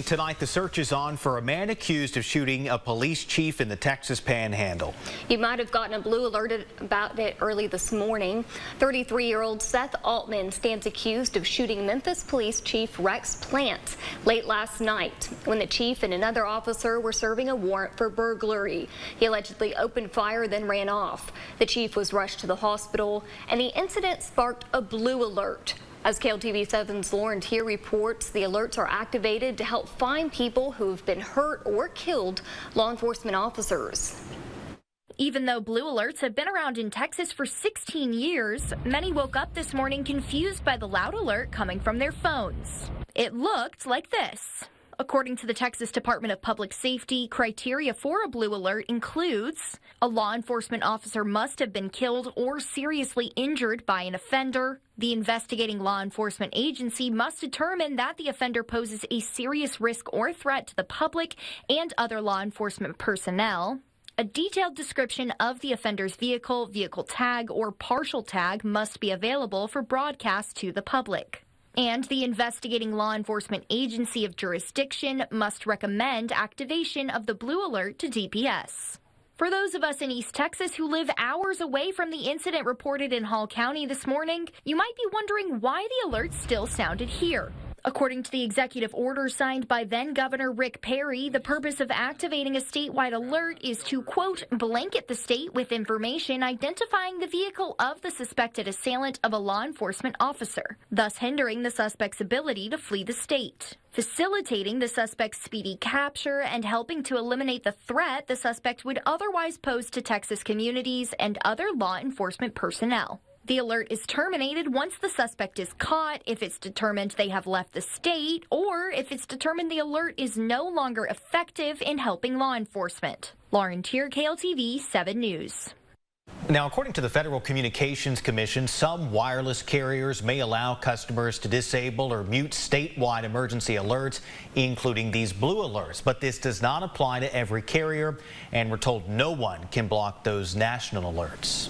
Tonight, the search is on for a man accused of shooting a police chief in the Texas Panhandle. You might have gotten a blue alert about it early this morning. 33-year-old Seth Altman stands accused of shooting Memphis Police Chief Rex Plant late last night when the chief and another officer were serving a warrant for burglary. He allegedly opened fire, then ran off. The chief was rushed to the hospital, and the incident sparked a blue alert. As KLTV 7's Lauren Tier reports, the alerts are activated to help find people who have been hurt or killed law enforcement officers. Even though blue alerts have been around in Texas for 16 years, many woke up this morning confused by the loud alert coming from their phones. It looked like this. According to the Texas Department of Public Safety, criteria for a blue alert includes a law enforcement officer must have been killed or seriously injured by an offender. The investigating law enforcement agency must determine that the offender poses a serious risk or threat to the public and other law enforcement personnel. A detailed description of the offender's vehicle tag, or partial tag must be available for broadcast to the public. And the investigating law enforcement agency of jurisdiction must recommend activation of the blue alert to DPS. For those of us in East Texas who live hours away from the incident reported in Hall County this morning, you might be wondering why the alert still sounded here. According to the executive order signed by then-Governor Rick Perry, the purpose of activating a statewide alert is to, quote, blanket the state with information identifying the vehicle of the suspected assailant of a law enforcement officer, thus hindering the suspect's ability to flee the state, facilitating the suspect's speedy capture, and helping to eliminate the threat the suspect would otherwise pose to Texas communities and other law enforcement personnel. The alert is terminated once the suspect is caught, if it's determined they have left the state, or if it's determined the alert is no longer effective in helping law enforcement. Lauren Tier, KLTV 7 News. Now, according to the Federal Communications Commission, some wireless carriers may allow customers to disable or mute statewide emergency alerts, including these blue alerts. But this does not apply to every carrier, and we're told no one can block those national alerts.